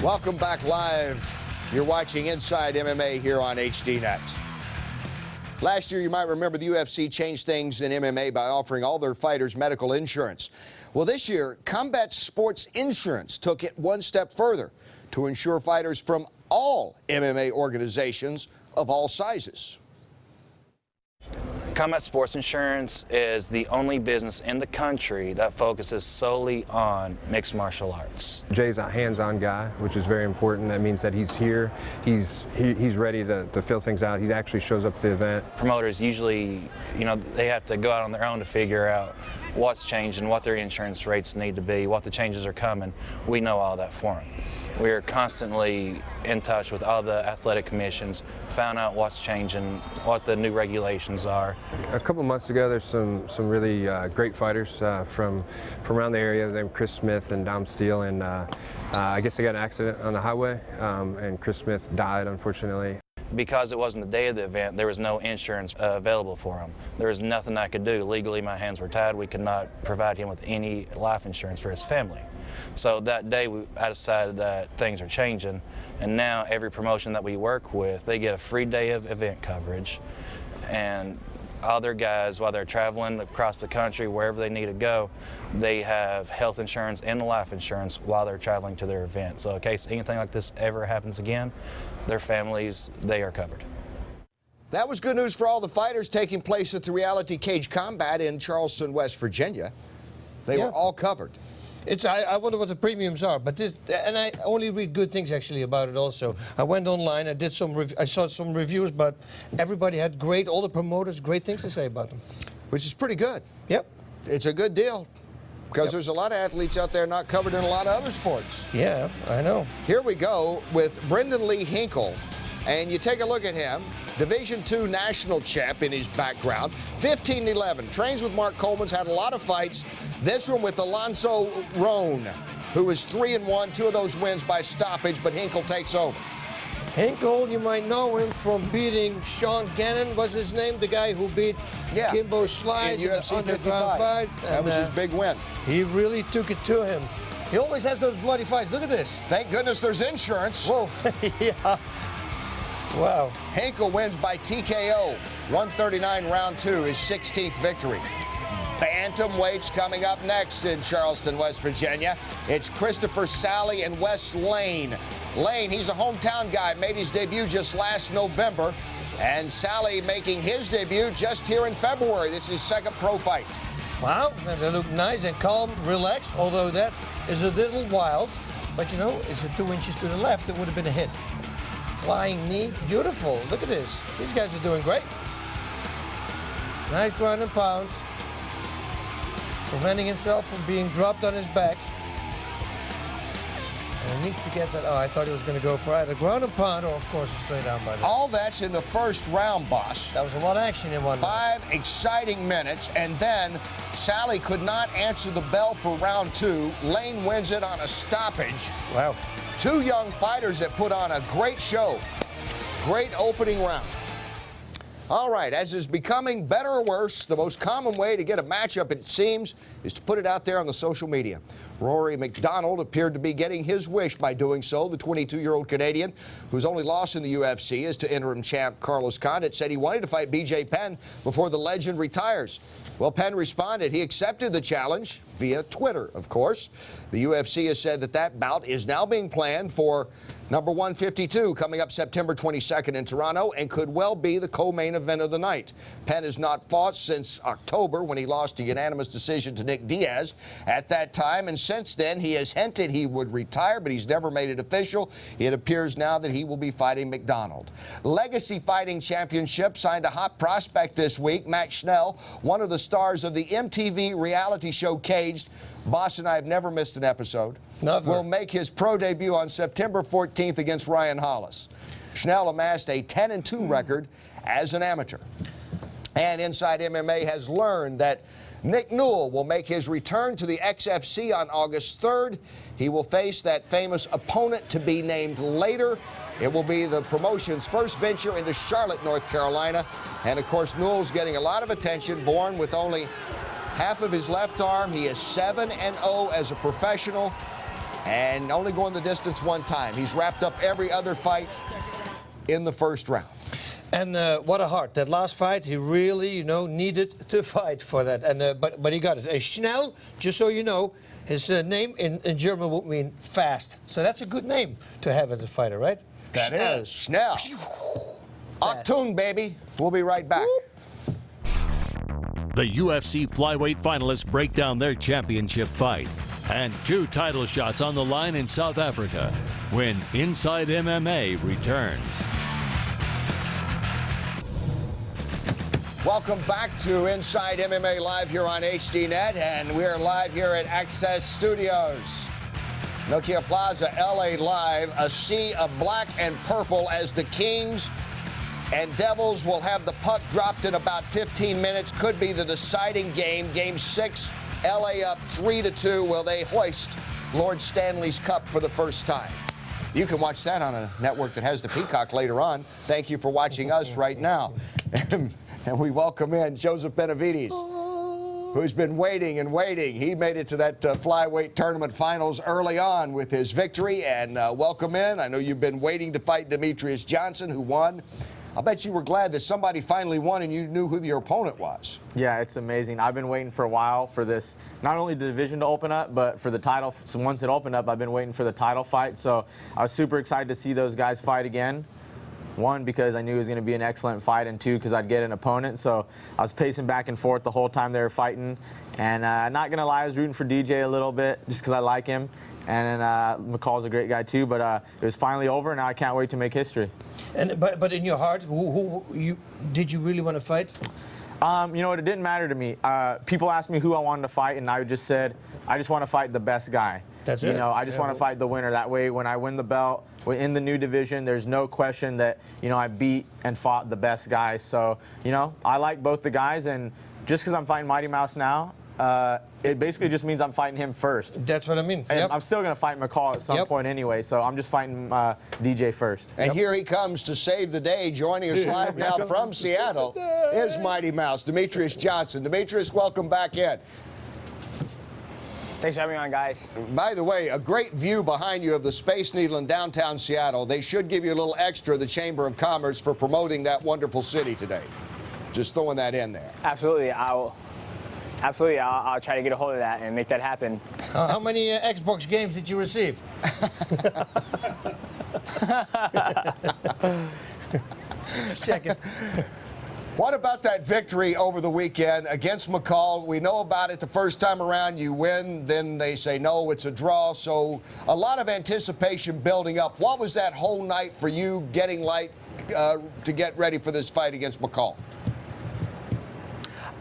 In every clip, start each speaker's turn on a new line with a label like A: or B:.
A: Welcome back live. You're watching Inside MMA here on HDNet. Last year, you might remember the UFC changed things in MMA by offering all their fighters medical insurance. Well, this year, Combat Sports Insurance took it one step further to insure fighters from all MMA organizations of all sizes.
B: Combat Sports Insurance is the only business in the country that focuses solely on mixed martial arts.
C: Jay's a hands-on guy, which is very important. That means that he's here, he's ready to fill things out. He actually shows up to the event.
B: Promoters usually, they have to go out on their own to figure out what's changing, what their insurance rates need to be, what the changes are coming. We know all that for them. We're constantly in touch with all the athletic commissions, found out what's changing, what the new regulations are.
C: A couple months ago, there's some really great fighters from around the area named Chris Smith and Dom Steele, and I guess they got in an accident on the highway, and Chris Smith died, unfortunately.
B: Because it wasn't the day of the event, there was no insurance available for him. There was nothing I could do. Legally, my hands were tied. We could not provide him with any life insurance for his family. So that day, I decided that things are changing, and now every promotion that we work with, they get a free day of event coverage, and other guys, while they're traveling across the country, wherever they need to go, they have health insurance and life insurance while they're traveling to their event. So in case anything like this ever happens again, their families, they are covered.
A: That was good news for all the fighters taking place at the Reality Cage Combat in Charleston, West Virginia. They were all covered.
D: I wonder what the premiums are, but and I only read good things actually about it also. I went online, I saw some reviews, but everybody had all the promoters, great things to say about them.
A: Which is pretty good.
D: Yep.
A: It's a good deal, because there's a lot of athletes out there not covered in a lot of other sports.
D: Yeah, I know.
A: Here we go with Brendan Lee Hinkle, and you take a look at him. Division II national champ in his background, 15-11, trains with Mark Coleman's, had a lot of fights. This one with Alonso Roan, who is 3-1, 2 of those wins by stoppage, but Hinkle takes over.
D: Hinkle, you might know him from beating Sean Gannon, was his name, the guy who beat Kimbo Slice
A: in UFC 55.
D: Fight.
A: That was his big win.
D: He really took it to him. He always has those bloody fights. Look at this.
A: Thank goodness there's insurance.
D: Whoa. Yeah. Wow.
A: Hinkle wins by TKO, 139 round 2, his 16th victory. Bantamweight's coming up next in Charleston, West Virginia. It's Christopher Sally and Wes Lane. Lane, he's a hometown guy, made his debut just last November. And Sally making his debut just here in February. This is his second pro fight.
D: Wow, they look nice and calm, relaxed, although that is a little wild. But it's 2 inches to the left, it would have been a hit. Flying knee, beautiful. Look at this. These guys are doing great. Nice ground and pound. Preventing himself from being dropped on his back. And he needs to get that. Oh, I thought he was going to go for either ground and pound or, of course, a straight down by the
A: All that's in the first round, boss.
D: That was a lot of action in one.
A: 5 exciting minutes, and then Sally could not answer the bell for round 2. Lane wins it on a stoppage.
D: Wow.
A: 2 young fighters that put on a great show. Great opening round. All right, as is becoming better or worse, the most common way to get a matchup, it seems, is to put it out there on the social media. Rory McDonald appeared to be getting his wish by doing so. The 22-year-old Canadian, whose only loss in the UFC is to interim champ Carlos Condit, said he wanted to fight BJ Penn before the legend retires. Well, Penn responded. He accepted the challenge via Twitter, of course. The UFC has said that bout is now being planned for number 152 coming up September 22nd in Toronto and could well be the co-main event of the night. Penn has not fought since October when he lost a unanimous decision to Nick Diaz at that time, and since then he has hinted he would retire, but he's never made it official. It appears now that he will be fighting McDonald. Legacy Fighting Championship signed a hot prospect this week, Matt Schnell, one of the stars of the MTV reality show Caged. Boss and I have never missed an episode.
D: Never.
A: Will make his pro debut on September 14th against Ryan Hollis. Schnell amassed a 10-2 record as an amateur. And Inside MMA has learned that Nick Newell will make his return to the XFC on August 3rd. He will face that famous opponent to be named later. It will be the promotion's first venture into Charlotte, North Carolina. And, of course, Newell's getting a lot of attention, born with only half of his left arm. He is 7-0 as a professional. and only going the distance one time. He's wrapped up every other fight in the first round.
D: And what a heart. That last fight, he really, you know, needed to fight for that. And but he got it. Schnell, just so you know, his name in German would mean fast. So that's a good name to have as a fighter, right?
A: That is Schnell. Achtung, baby. We'll be right back.
E: The UFC Flyweight finalists break down their championship fight. And 2 title shots on the line in South Africa when Inside MMA returns.
A: Welcome back to Inside MMA Live here on HDNet, and we're live here at Access Studios. Nokia Plaza, LA Live, a sea of black and purple as the Kings and Devils will have the puck dropped in about 15 minutes. Could be the deciding game. Game 6, LA up 3-2. Will they hoist Lord Stanley's Cup for the first time? You can watch that on a network that has the Peacock later on. Thank you for watching us right now. And we welcome in Joseph Benavides, who's been waiting and waiting. He made it to that flyweight tournament finals early on with his victory. And welcome in. I know you've been waiting to fight Demetrius Johnson, who won. I bet you were glad that somebody finally won and you knew who your opponent was.
F: Yeah, it's amazing. I've been waiting for a while for this, not only the division to open up, but for the title. So once it opened up, I've been waiting for the title fight. So I was super excited to see those guys fight again. 1, because I knew it was going to be an excellent fight, and 2, because I'd get an opponent. So I was pacing back and forth the whole time they were fighting. And not going to lie, I was rooting for DJ a little bit just because I like him. And McCall's a great guy too, but it was finally over, and now I can't wait to make history.
D: And but in your heart, did you really want to fight?
F: You know what? It didn't matter to me. People asked me who I wanted to fight, and I just said, I just want to fight the best guy.
D: That's it.
F: You know, I just want to fight the winner. That way, when I win the belt in the new division, there's no question that, you know, I beat and fought the best guys. So, you know, I like both the guys, and just because I'm fighting Mighty Mouse now, it basically just means I'm fighting him first.
D: That's what I mean.
F: And
D: yep.
F: I'm still going to fight McCall at some point anyway, so I'm just fighting DJ first.
A: And here he comes to save the day, joining us live now from Seattle, is Mighty Mouse, Demetrius Johnson. Demetrius, welcome back in.
G: Thanks for having me on, guys.
A: By the way, a great view behind you of the Space Needle in downtown Seattle. They should give you a little extra, the Chamber of Commerce, for promoting that wonderful city today. Just throwing that in there.
G: Absolutely. I'll try to get a hold of that and make that happen.
D: How many Xbox games did you receive? Just checking.
A: What about that victory over the weekend against McCall? We know about it the first time around. You win, then they say, no, it's a draw. So a lot of anticipation building up. What was that whole night for you getting light to get ready for this fight against McCall?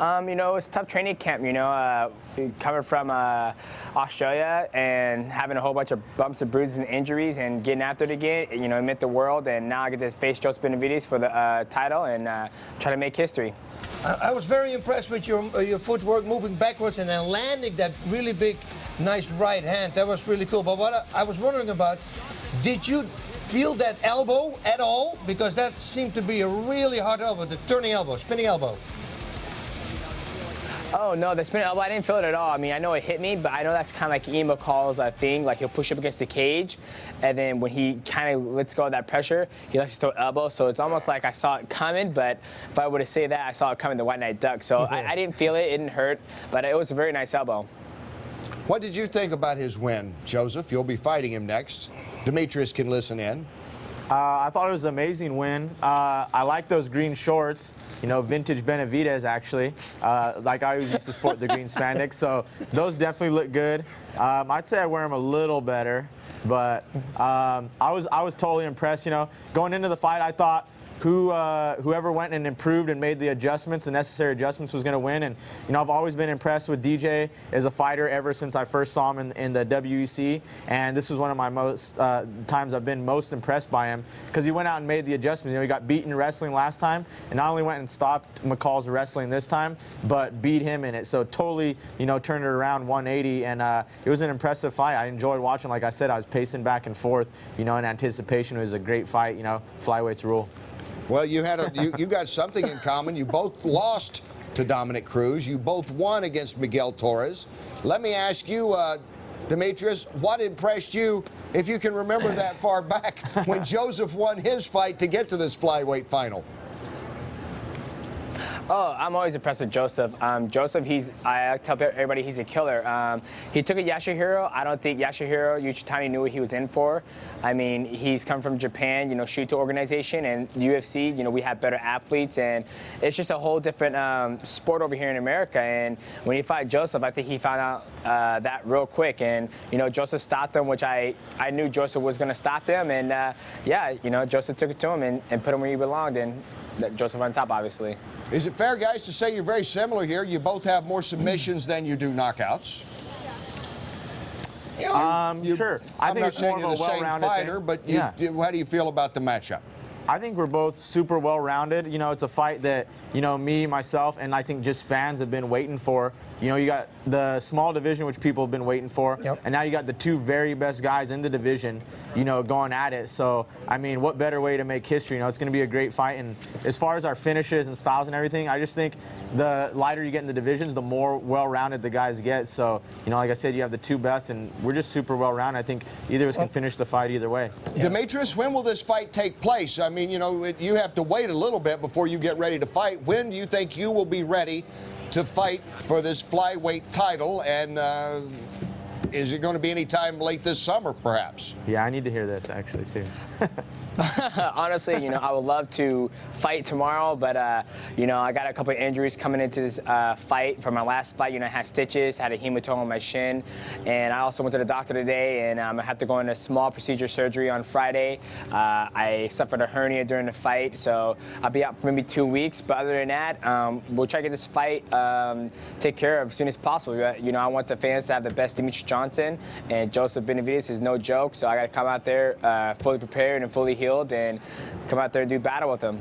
G: You know, it's a tough training camp, you know, coming from Australia and having a whole bunch of bumps and bruises and injuries and getting after it again, you know, meant the world. And now I get to face Joseph Benavides for the title and try to make history.
D: I was very impressed with your footwork, moving backwards and then landing that really big, nice right hand. That was really cool. But what I was wondering about, did you feel that elbow at all? Because that seemed to be a really hard elbow, the turning elbow, spinning elbow.
G: Oh, no, the spinning elbow, I didn't feel it at all. I mean, I know it hit me, but I know that's kind of like Ian McCall's thing. Like, he'll push up against the cage, and then when he kind of lets go of that pressure, he likes to throw elbow. So it's almost like I saw it coming, but if I were to say that, I saw it coming the White Knight Duck. So I didn't feel it. It didn't hurt, but it was a very nice elbow.
A: What did you think about his win, Joseph? You'll be fighting him next. Demetrius can listen in.
F: I thought it was an amazing win. I like those green shorts, you know, vintage Benavides actually. Like I always used to sport the green spandex, so those definitely look good. I'd say I wear them a little better, but I was totally impressed. You know, going into the fight, I thought whoever went and improved and made the adjustments, the necessary adjustments, was going to win. And you know, I've always been impressed with DJ as a fighter ever since I first saw him in the WEC. And this was one of my most times I've been most impressed by him, because he went out and made the adjustments. You know, he got beaten wrestling last time, and not only went and stopped McCall's wrestling this time, but beat him in it. So totally, you know, turned it around 180, and it was an impressive fight. I enjoyed watching. Like I said, I was pacing back and forth, you know, in anticipation. It was a great fight. You know, flyweights rule.
A: Well, you got something in common. You both lost to Dominic Cruz. You both won against Miguel Torres. Let me ask you, Demetrius, what impressed you, if you can remember that far back, when Joseph won his fight to get to this flyweight final?
G: Oh, I'm always impressed with Joseph. Joseph, I tell everybody he's a killer. He took a Yasuhiro. I don't think Yasuhiro Uchitani knew what he was in for. I mean, he's come from Japan, Shuto organization, and UFC, we have better athletes, and it's just a whole different sport over here in America. And when he fought Joseph, I think he found out that real quick. And, Joseph stopped him, which I knew Joseph was going to stop him. And, Joseph took it to him and put him where he belonged. And Joseph on top, obviously.
A: Is it fair, guys, to say you're very similar here? You both have more submissions than you do knockouts.
F: Sure.
A: I'm not saying you're the same fighter, but how do you feel about the matchup?
F: I think we're both super well-rounded. It's a fight that, me, myself, and I think just fans have been waiting for. You got the small division, which people have been waiting for, and now you got the two very best guys in the division, going at it. So, I mean, what better way to make history? It's going to be a great fight. And as far as our finishes and styles and everything, I just think the lighter you get in the divisions, the more well-rounded the guys get. So, like I said, you have the two best, and we're just super well-rounded. I think either of us can finish the fight either way.
A: Demetrius, when will this fight take place? I mean, you have to wait a little bit before you get ready to fight. When do you think you will be ready to fight for this flyweight title? And is it going to be any time late this summer, perhaps?
F: Yeah, I need to hear this, actually, too.
G: Honestly, I would love to fight tomorrow, but, I got a couple of injuries coming into this fight. For my last fight, I had stitches, had a hematoma on my shin, and I also went to the doctor today, and I had to go into small procedure surgery on Friday. I suffered a hernia during the fight, so I'll be out for maybe 2 weeks, but other than that, we'll try to get this fight taken care of as soon as possible. I want the fans to have the best Demetrius Johnson, and Joseph Benavidez is no joke, so I got to come out there fully prepared and fully healed and come out there and do battle with him.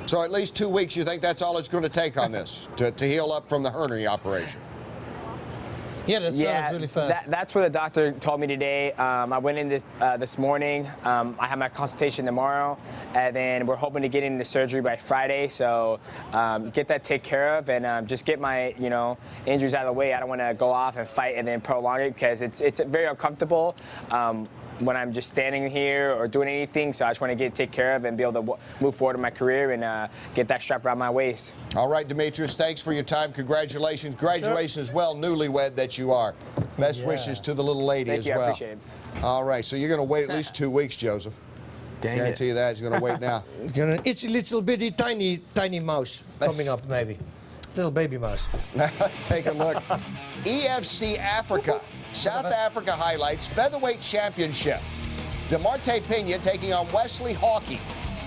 A: So at least 2 weeks, you think that's all it's going to take on this, to heal up from the hernia operation?
D: Yeah, that sounds really fast.
G: That's what the doctor told me today. I went in this morning. I have my consultation tomorrow, and then we're hoping to get into surgery by Friday. So get that taken care of, and just get my injuries out of the way. I don't want to go off and fight and then prolong it, because it's very uncomfortable when I'm just standing here or doing anything. So I just want to get it taken care of and be able to move forward in my career and get that strap around my waist.
A: All right, Demetrius, thanks for your time. Congratulations. Congratulations as well, newlywed that you are. Best wishes to the little lady as well.
G: I appreciate it.
A: All right, so you're going to wait at least 2 weeks, Joseph. Guarantee you that. He's going to wait now.
D: It's a little bitty, tiny mouse coming up, maybe. Little baby mouse.
A: Let's take a look. EFC Africa. South Africa highlights featherweight championship. DeMarte Pena taking on Wesley Hawkey.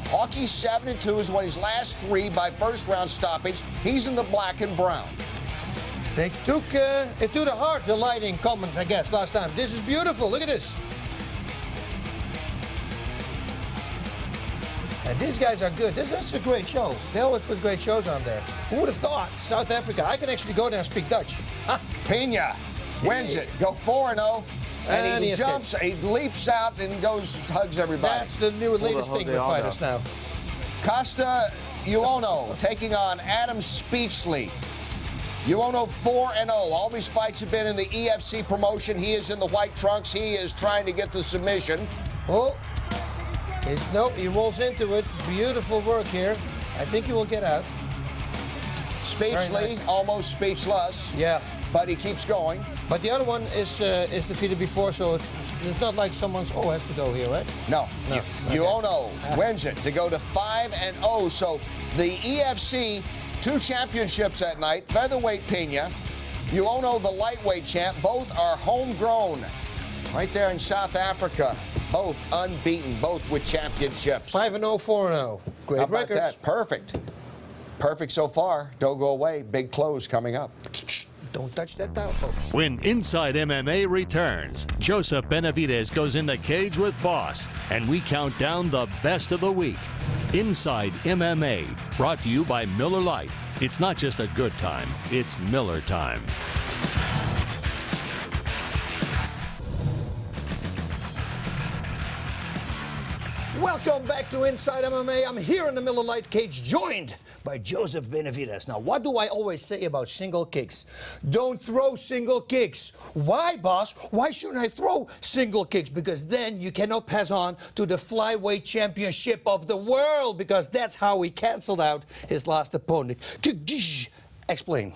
A: Hawkey 7-2 has won his last 3 by first-round stoppage. He's in the black and brown.
D: They took it to the heart, the lighting comment, I guess, last time. This is beautiful. Look at this. And these guys are good. That's a great show. They always put great shows on there. Who would have thought? South Africa. I can actually go there and speak Dutch.
A: Pena wins it. Go 4-0. And he jumps, he leaps out and hugs everybody.
D: That's the new latest thing with fighters now.
A: Costa Iono taking on Adam Speechley. Iono 4-0. All these fights have been in the EFC promotion. He is in the white trunks. He is trying to get the submission.
D: Oh, nope, he rolls into it. Beautiful work here. I think he will get out.
A: Speechley, almost speechless.
D: Yeah.
A: But he keeps going.
D: But the other one is defeated before, so it's not like someone's has to go here, right?
A: No. Iono wins it to go to 5-0. So the EFC 2 championships that night. Featherweight Pena, Iono the lightweight champ. Both are homegrown, right there in South Africa. Both unbeaten, both with championships.
D: 5-0, 4-0. Great
A: How about
D: records.
A: that? Perfect. Perfect so far. Don't go away. Big close coming up.
D: Don't touch that dial, folks.
E: When Inside MMA returns, Joseph Benavidez goes in the cage with Boss, and we count down the best of the week. Inside MMA, brought to you by Miller Lite. It's not just a good time, it's Miller time.
D: Welcome back to Inside MMA. I'm here in the Miller Lite cage, joined by Joseph Benavidez. Now, what do I always say about single kicks? Don't throw single kicks. Why, boss? Why shouldn't I throw single kicks? Because then you cannot pass on to the Flyweight Championship of the world, because that's how he canceled out his last opponent. Explain.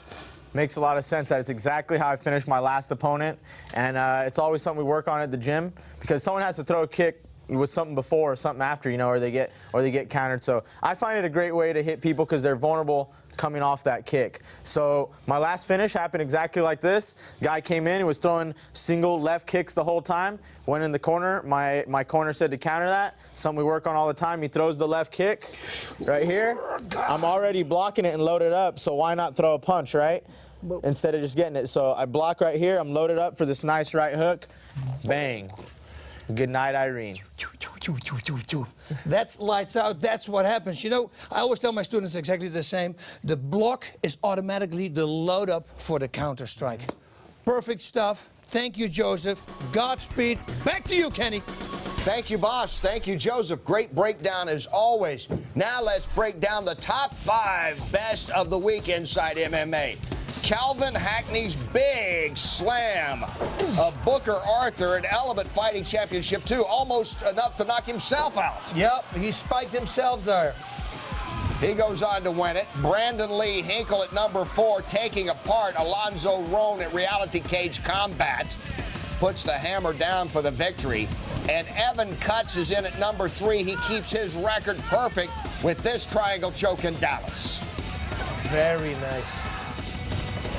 F: Makes a lot of sense. That's exactly how I finished my last opponent, and it's always something we work on at the gym, because someone has to throw a kick with something before or something after, you know, or they get countered. So I find it a great way to hit people because they're vulnerable coming off that kick. So my last finish happened exactly like this. Guy came in, he was throwing single left kicks the whole time. Went in the corner. My corner said to counter that. Something we work on all the time. He throws the left kick right here. I'm already blocking it and loaded up, so why not throw a punch, right? Instead of just getting it. So I block right here. I'm loaded up for this nice right hook. Bang. Good night, Irene.
D: That's lights out. That's what happens. You know, I always tell my students exactly the same. The block is automatically the load up for the counter strike. Perfect stuff. Thank you, Joseph. Godspeed. Back to you, Kenny.
A: Thank you, boss. Thank you, Joseph. Great breakdown as always. Now let's break down the top 5 best of the week inside MMA. Calvin Hackney's big slam of Booker Arthur at Element Fighting Championship 2, almost enough to knock himself out.
D: Yep, he spiked himself there.
A: He goes on to win it. Brandon Lee Hinkle at number 4, taking apart Alonzo Roan at Reality Cage Combat, puts the hammer down for the victory. And Evan Cutts is in at number 3. He keeps his record perfect with this triangle choke in Dallas.
D: Very nice.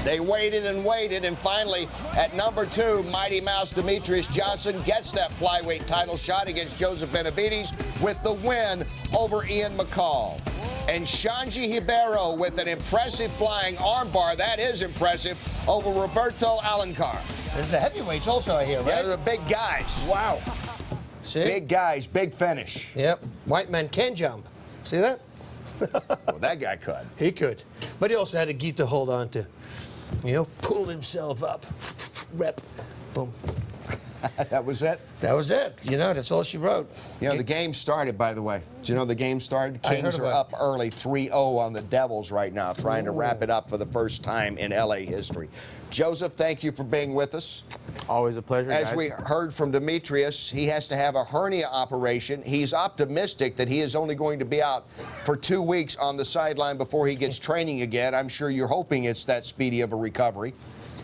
A: They waited and waited, and finally, at number 2, Mighty Mouse Demetrius Johnson gets that flyweight title shot against Joseph Benavidez with the win over Ian McCall. And Shanji Hibero with an impressive flying armbar, that is impressive, over Roberto Alencar.
D: There's the heavyweights also, I hear, right?
A: Yeah, they're the big guys.
D: Wow. See?
A: Big guys, big finish.
D: Yep. White man can jump. See that?
A: Well, that guy could.
D: He could. But he also had a gi to hold on to. You know, pulled himself up. Rep. Boom.
A: That was it?
D: That was it. You know, that's all she wrote.
A: You know, the game started, by the way. Do you know the game started? Kings are up early, 3-0 on the Devils right now, trying to wrap it up for the first time in LA history. Joseph, thank you for being with us.
F: Always a pleasure,
A: As
F: guys.
A: we heard from Demetrius, he has to have a hernia operation. He's optimistic that he is only going to be out for 2 weeks on the sideline before he gets training again. I'm sure you're hoping it's that speedy of a recovery.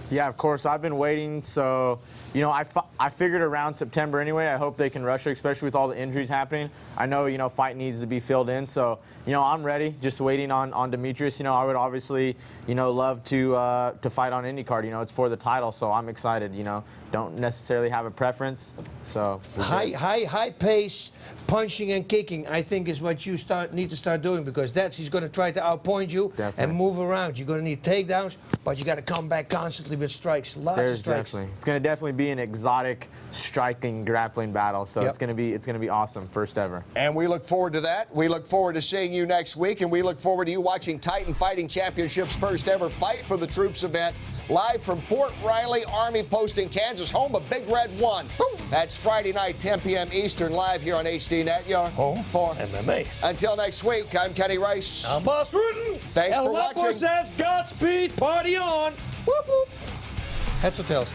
F: Yeah, of course. I've been waiting, so, you know, I figured around September anyway. I hope they can rush it, especially with all the injuries happening. I know, you know, fight needs to be filled in, so, you know, I'm ready. Just waiting on Demetrius. You know, I would obviously, you know, love to fight on any card. You know, it's for the title, so I'm excited. You know, don't necessarily have a preference, so.
D: High pace, punching and kicking, I think is what you need to start doing, because he's going to try to outpoint you and move around. You're going to need takedowns, but you got to come back constantly with strikes. Lots of strikes.
F: It's going to definitely be an exotic striking, grappling battle. So it's going to be awesome, first ever.
A: And we look forward to that. We look forward to seeing you next week, and we look forward to you watching Titan Fighting Championship's first ever Fight for the Troops event live from Fort Riley Army Post in Kansas, home of Big Red 1. That's Friday night, 10 p.m. Eastern, live here on HDNet. Your
D: home for MMA.
A: Until next week, I'm Kenny Rice.
D: I'm Boss Rudin.
A: Thanks for watching.
D: Says Godspeed, party on. Whoop, whoop. Heads or tails?